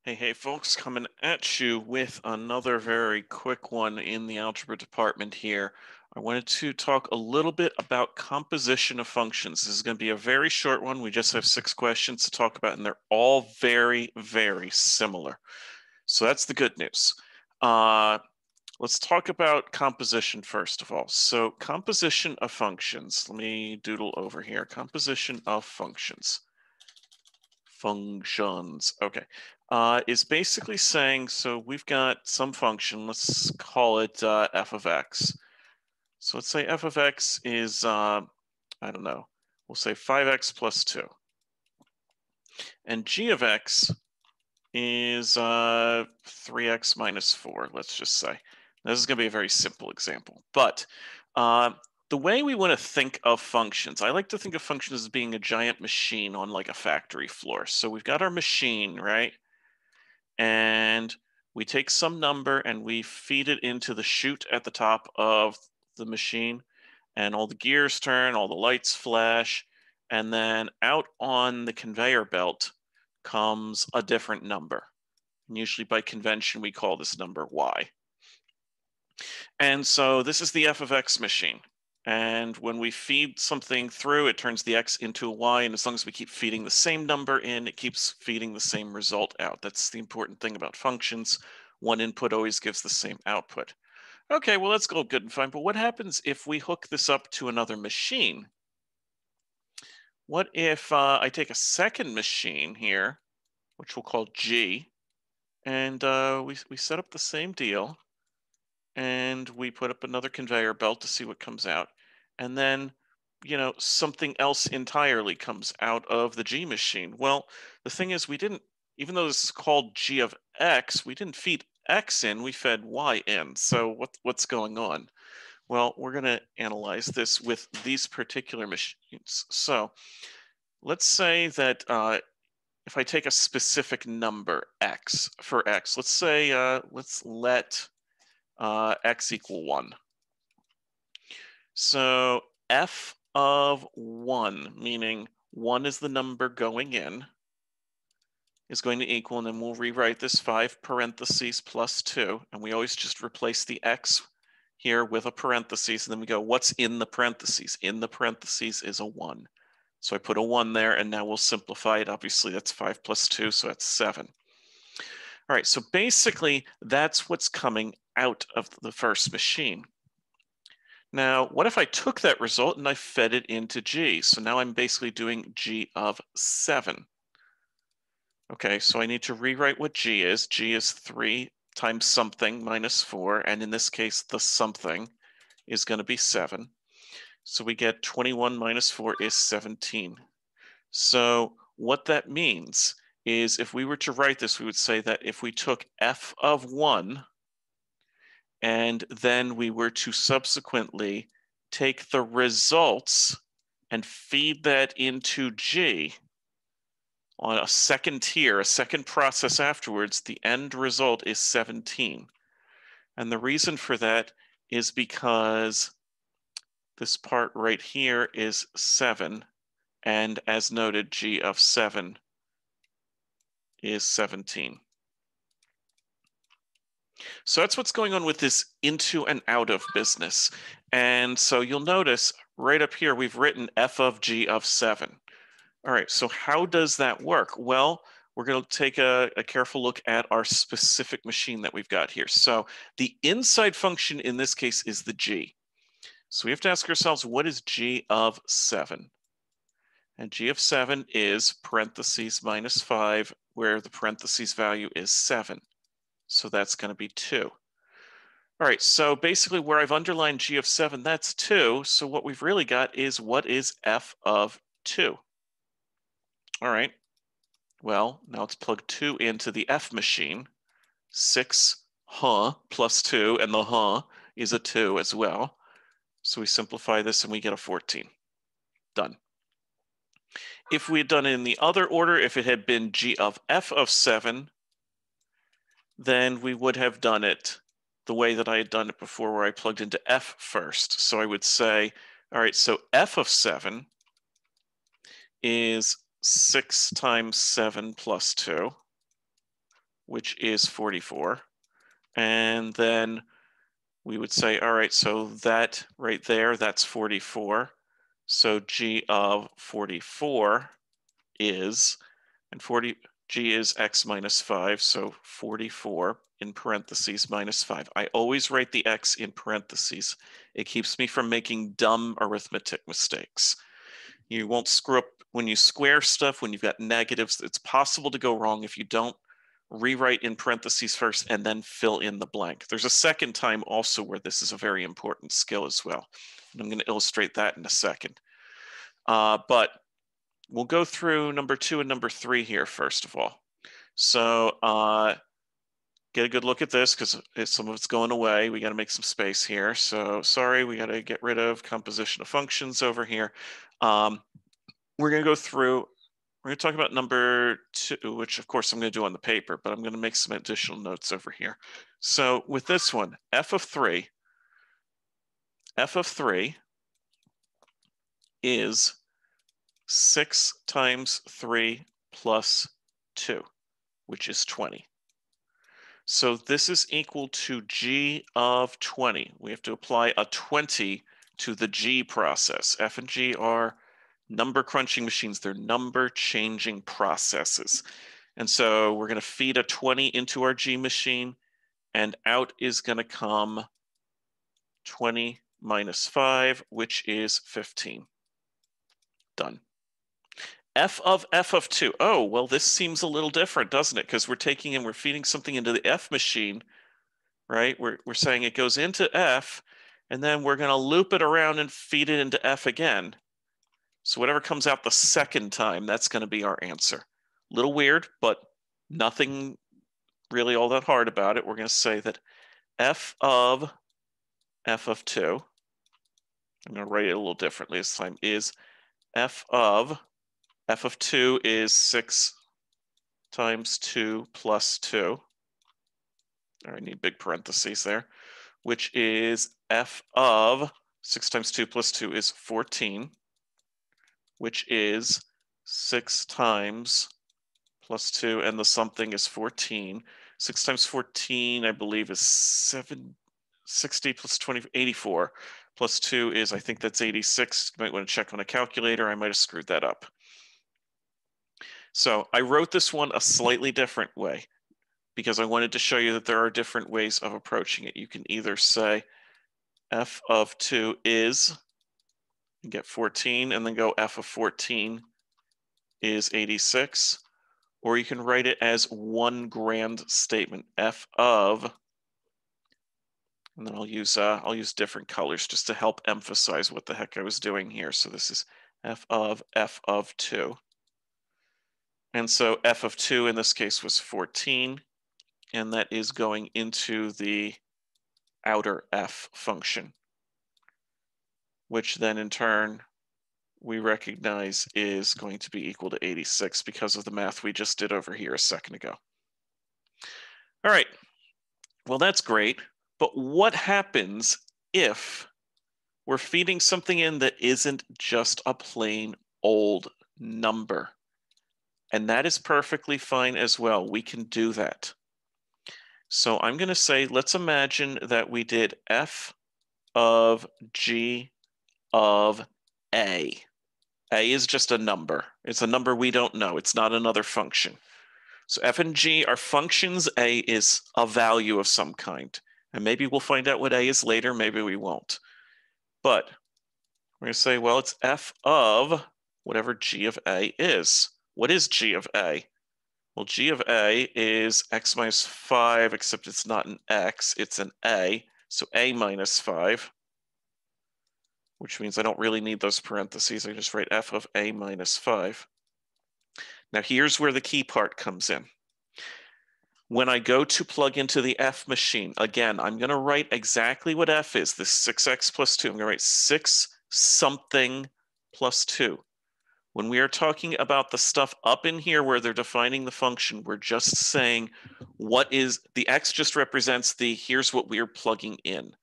Hey, folks, coming at you with another very quick one in the algebra department here. I wanted to talk a little bit about composition of functions. This is going to be a very short one. We just have 6 questions to talk about, and they're all very, very similar. So that's the good news. Uh, let's talk about composition first of all. So composition of functions. Let me doodle over here. Composition of functions. Functions. Okay. Is basically saying, so we've got some function, let's call it f of x. So let's say f of x is, I don't know, we'll say 5x plus 2. And g of x is 3x minus 4, let's just say. This is going to be a very simple example. But uh, the way we want to think of functions, I like to think of functions as being a giant machine on like a factory floor. So we've got our machine, right? And we take some number and we feed it into the chute at the top of the machine, and all the gears turn, all the lights flash, and then out on the conveyor belt comes a different number. And usually by convention, we call this number y. And so this is the f of x machine. And when we feed something through, it turns the x into a y. And as long as we keep feeding the same number in, it keeps feeding the same result out. That's the important thing about functions. One input always gives the same output. Okay, well, that's all good and fine. But what happens if we hook this up to another machine? What if I take a second machine here, which we'll call G, and we set up the same deal, and we put up another conveyor belt to see what comes out. And then, something else entirely comes out of the G machine. Well, the thing is, we didn't, even though this is called G of X, we didn't feed X in, we fed Y in. So what's going on? Well, we're going to analyze this with these particular machines. So let's say that if I take a specific number, X, for X, let's say, let's let x equal 1. So f of 1, meaning 1 is the number going in, is going to equal, and then we'll rewrite this 5 parentheses plus 2, and we always just replace the x here with a parentheses, and then we go, what's in the parentheses? In the parentheses is a 1. So I put a 1 there, and now we'll simplify it. Obviously, that's 5 plus 2, so that's 7. All right, so basically, that's what's coming out of the first machine. Now, what if I took that result and I fed it into G? So now I'm basically doing G of 7. Okay, so I need to rewrite what G is. G is 3 times something minus 4, and in this case, the something is going to be 7. So we get 21 minus 4 is 17. So what that means is if we were to write this, we would say that if we took f of 1 and then we were to subsequently take the results and feed that into G on a second tier, a second process afterwards, the end result is 17. And the reason for that is because this part right here is 7. And as noted, G of 7 is 17. So that's what's going on with this into and out of business. And so you'll notice right up here, we've written f of G of 7. All right, so how does that work? Well, we're going to take a careful look at our specific machine that we've got here. So the inside function in this case is the G. So we have to ask ourselves, what is G of 7? And G of 7 is parentheses minus 5, where the parentheses value is 7. So that's going to be 2. All right, so basically where I've underlined G of 7, that's 2. So what we've really got is what is f of 2? All right, well, now let's plug 2 into the f machine. 6 plus 2, and the is a 2 as well. So we simplify this and we get a 14. Done. If we had done it in the other order, if it had been G of f of 7, then we would have done it the way that I had done it before, where I plugged into f first. So I would say, all right, so f of 7 is 6 times 7 plus 2. which is 44. And then we would say, all right, so that right there, that's 44. So G of 44 is, and G is X minus 5, so 44 in parentheses minus 5. I always write the X in parentheses. It keeps me from making dumb arithmetic mistakes. You won't screw up when you square stuff, when you've got negatives. It's possible to go wrong if you don't rewrite in parentheses first and then fill in the blank. There's a second time also where this is a very important skill as well. And I'm going to illustrate that in a second. But we'll go through number 2 and number 3 here first of all. So get a good look at this because some of it's going away. We got to make some space here. So sorry, we got to get rid of composition of functions over here. We're going to go through, we're going to talk about number 2, which of course I'm going to do on the paper, but I'm going to make some additional notes over here. So with this one, f of 3 is 6 times 3 plus 2, which is 20. So this is equal to G of 20. We have to apply a 20 to the G process. F and G are number crunching machines. They're number changing processes. And so we're going to feed a 20 into our G machine, and out is going to come 20 minus 5, which is 15. Done. F of 2. Oh, well, this seems a little different, doesn't it? Because we're taking and we're feeding something into the F machine, right? We're saying it goes into F, and then we're going to loop it around and feed it into F again. So whatever comes out the second time, that's going to be our answer. A little weird, but nothing really all that hard about it. We're going to say that F of 2, I'm going to write it a little differently this time, is F of 2 is 6 times 2 plus 2. I need big parentheses there, which is F of 6 times 2 plus 2 is 14, which is 6 times plus 2, and the something is 14. 6 times 14, I believe, is 60 plus 20, 84. Plus 2 is, I think that's 86. You might want to check on a calculator. I might have screwed that up. So I wrote this one a slightly different way because I wanted to show you that there are different ways of approaching it. You can either say F of 2 is, and get 14, and then go F of 14 is 86, or you can write it as one grand statement, F of, and then I'll use different colors just to help emphasize what the heck I was doing here. So this is F of 2. And so F of 2 in this case was 14, and that is going into the outer F function, which then in turn we recognize is going to be equal to 86 because of the math we just did over here a second ago. All right, well, that's great. But what happens if we're feeding something in that isn't just a plain old number? And that is perfectly fine as well. We can do that. So I'm going to say, let's imagine that we did F of G of A. A is just a number. It's a number we don't know. It's not another function. So F and G are functions. A is a value of some kind. And maybe we'll find out what A is later. Maybe we won't. But we're going to say, well, it's F of whatever G of A is. What is G of A? Well, G of A is X minus 5, except it's not an X, it's an A. So A minus 5, which means I don't really need those parentheses. I just write F of A minus 5. Now here's where the key part comes in. When I go to plug into the F machine, again, I'm going to write exactly what F is, this 6x plus 2. I'm going to write 6 something plus 2. When we are talking about the stuff up in here where they're defining the function, we're just saying what is, the X just represents the, here's what we're plugging in.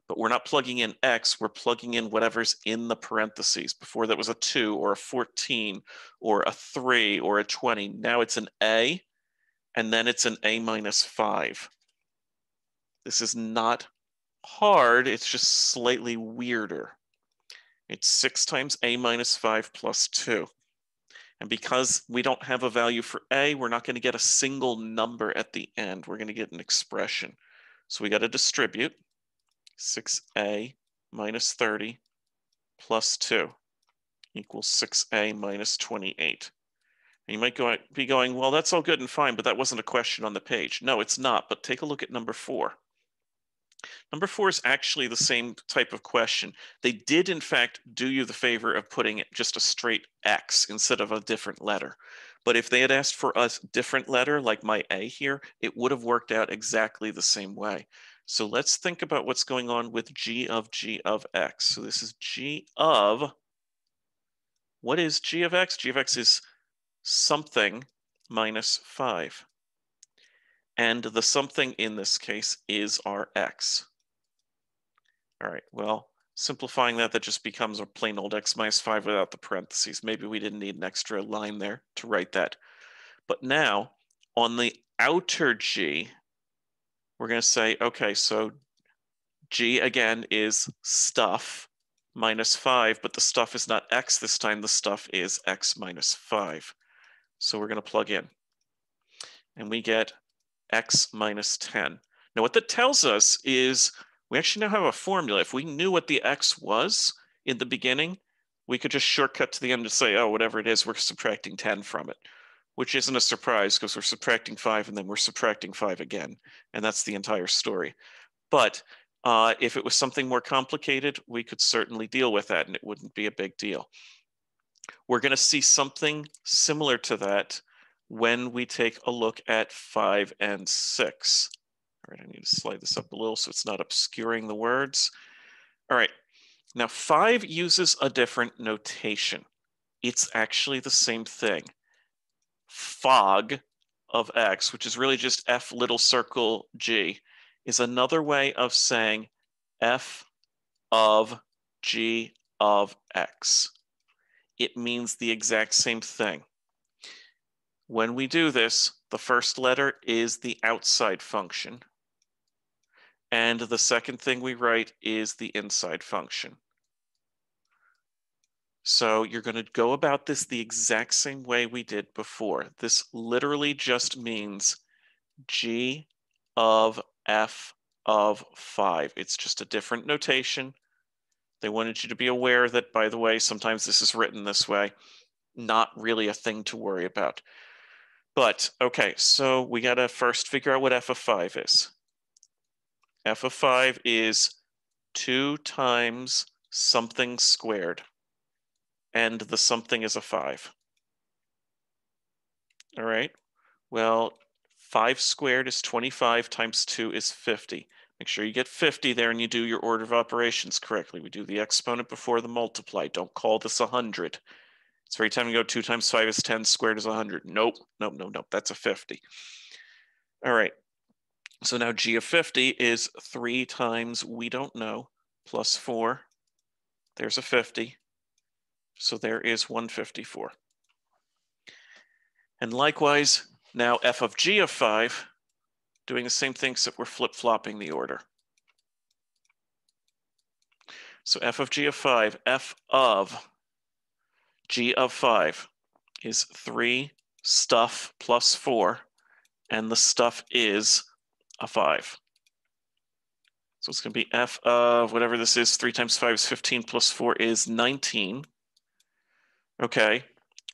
But we're not plugging in X, we're plugging in whatever's in the parentheses. Before that was a 2 or a 14 or a 3 or a 20. Now it's an A. and then it's an a minus 5. This is not hard, it's just slightly weirder. It's 6 times a minus 5 plus 2. And because we don't have a value for a, we're not going to get a single number at the end. We're going to get an expression. So we got to distribute 6a minus 30 plus 2 equals 6a minus 28. And you might be going, well, that's all good and fine, but that wasn't a question on the page. No, it's not, but take a look at number 4. Number 4 is actually the same type of question. They did, in fact, do you the favor of putting it just a straight X instead of a different letter. But if they had asked for a different letter, like my A here, it would have worked out exactly the same way. So let's think about what's going on with g of x. So this is g of, what is g of x? G of x is something minus 5. And the something in this case is our x. All right, well, simplifying that just becomes a plain old x minus 5 without the parentheses. Maybe we didn't need an extra line there to write that. But now, on the outer g, we're going to say, okay, so g again is stuff minus 5, but the stuff is not x this time. The stuff is x minus 5. So we're going to plug in. And we get x minus 10. Now what that tells us is we actually now have a formula. If we knew what the x was in the beginning, we could just shortcut to the end and say, oh, whatever it is, we're subtracting 10 from it, which isn't a surprise because we're subtracting 5 and then we're subtracting 5 again. And that's the entire story. But if it was something more complicated, we could certainly deal with that and it wouldn't be a big deal. We're going to see something similar to that when we take a look at 5 and 6. All right, I need to slide this up a little so it's not obscuring the words. All right, now 5 uses a different notation. It's actually the same thing. Fog of x, which is really just f little circle g, is another way of saying f of g of x. It means the exact same thing. When we do this, the first letter is the outside function. And the second thing we write is the inside function. So you're going to go about this the exact same way we did before. This literally just means g of f of 5. It's just a different notation. They wanted you to be aware that, by the way, sometimes this is written this way. Not really a thing to worry about. But, okay, so we got to first figure out what f of 5 is. F of 5 is 2 times something squared. And the something is a 5. All right, well, 5 squared is 25 times 2 is 50. Make sure you get 50 there and you do your order of operations correctly. We do the exponent before the multiply. Don't call this 100. It's every time you go 2 times 5 is 10, squared is 100. Nope, nope, nope, nope, that's a 50. All right, so now g of 50 is 3 times we don't know plus 4. There's a 50. So there is 154. And likewise, now f of g of 5, doing the same thing except we're flip-flopping the order. So f of g of 5, f of g of 5 is 3 stuff plus 4, and the stuff is a 5. So it's going to be f of whatever this is, 3 times 5 is 15 plus 4 is 19. Okay,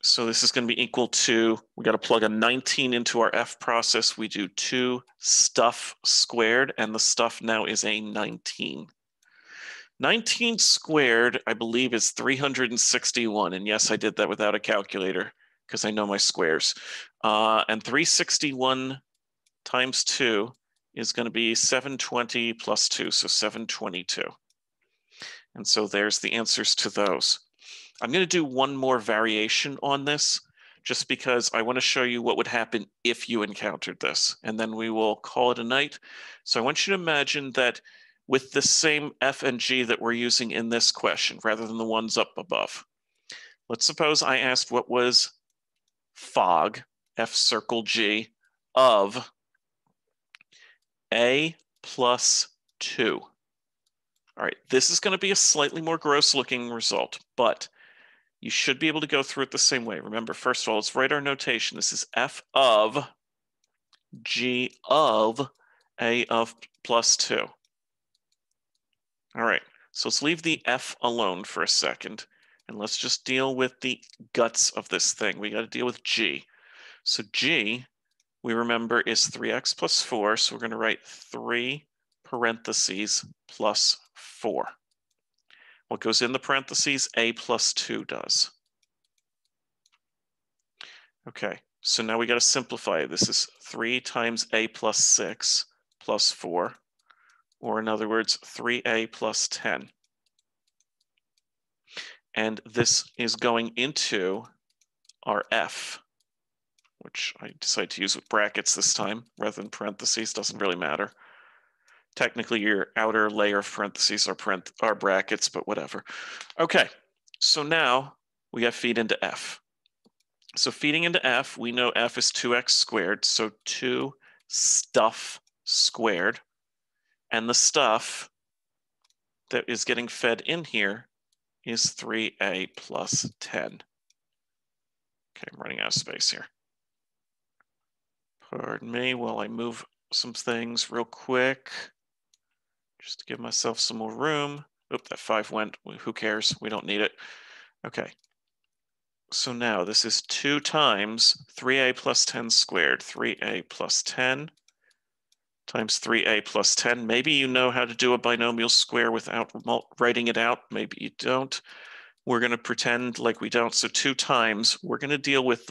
so this is going to be equal to, we got to plug a 19 into our f process. We do 2 stuff squared, and the stuff now is a 19. 19 squared, I believe, is 361. And yes, I did that without a calculator because I know my squares. And 361 times 2 is going to be 720 plus 2, so 722. And so there's the answers to those. I'm going to do one more variation on this just because I want to show you what would happen if you encountered this, and then we will call it a night. So I want you to imagine that with the same f and g that we're using in this question, rather than the ones up above. Let's suppose I asked what was fog, f circle g, of a plus 2. All right, this is going to be a slightly more gross looking result, but you should be able to go through it the same way. Remember, first of all, let's write our notation. This is f of g of a of plus 2. All right, so let's leave the f alone for a second, and let's just deal with the guts of this thing. We got to deal with g. So g, we remember, is 3x plus 4, so we're going to write 3 parentheses plus 4. What goes in the parentheses? A plus 2 does. Okay, so now we got to simplify. This is 3 times a plus 6 plus 4, or in other words, 3a plus 10. And this is going into our f, which I decided to use with brackets this time rather than parentheses. Doesn't really matter. Technically, your outer layer of parentheses are brackets, but whatever. Okay, so now we have feed into f. So feeding into f, we know f is 2x squared, so 2 stuff squared. And the stuff that is getting fed in here is 3a plus 10. Okay, I'm running out of space here. Pardon me while I move some things real quick, just to give myself some more room. Oop, that 5 went. Who cares? We don't need it. Okay. So now this is 2 times 3a plus 10 squared, 3a plus 10 times 3a plus 10. Maybe you know how to do a binomial square without writing it out. Maybe you don't. We're going to pretend like we don't. So 2 times, we're going to deal with,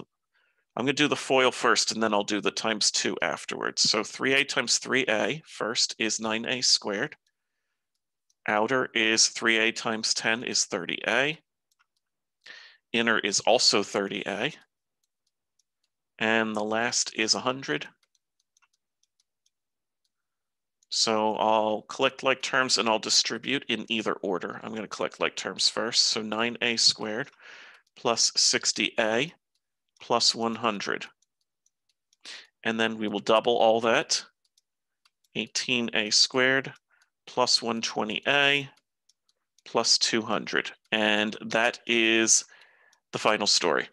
I'm going to do the FOIL first, and then I'll do the times 2 afterwards. So 3a times 3a first is 9a squared. Outer is 3a times 10 is 30a. Inner is also 30a. And the last is 100. So I'll collect like terms and I'll distribute in either order. I'm going to collect like terms first. So 9a squared plus 60a plus 100. And then we will double all that. 18a squared plus 120a plus 200. And that is the final story.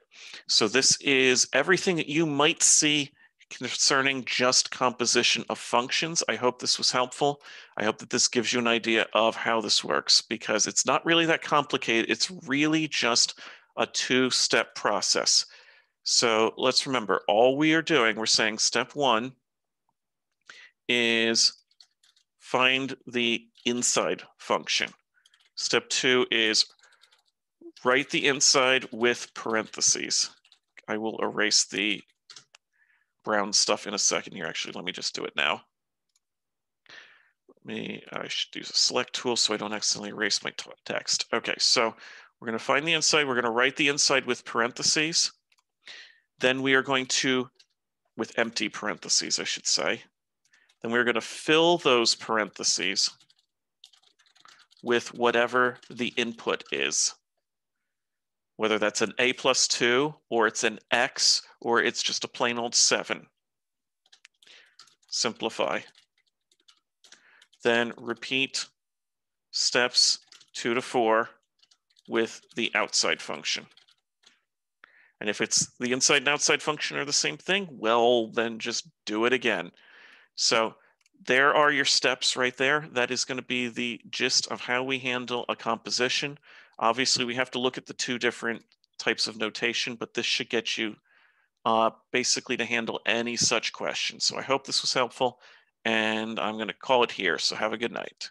So this is everything that you might see concerning just composition of functions. I hope this was helpful. I hope that this gives you an idea of how this works, because it's not really that complicated. It's really just a 2-step process. So let's remember, all we are doing, we're saying step 1 is find the inside function. Step 2 is write the inside with parentheses. I will erase the brown stuff in a second here. Actually, let me just do it now. I should use a select tool so I don't accidentally erase my text. Okay, so we're going to find the inside. We're going to write the inside with parentheses. Then we are going to, with empty parentheses, I should say. Then we're going to fill those parentheses with whatever the input is. Whether that's an a plus 2, or it's an x, or it's just a plain old 7. Simplify. Then repeat steps 2 to 4 with the outside function. And if it's the inside and outside function are the same thing, well, then just do it again. So there are your steps right there. That is going to be the gist of how we handle a composition. Obviously, we have to look at the 2 different types of notation, but this should get you basically to handle any such question. So I hope this was helpful, and I'm going to call it here. So have a good night.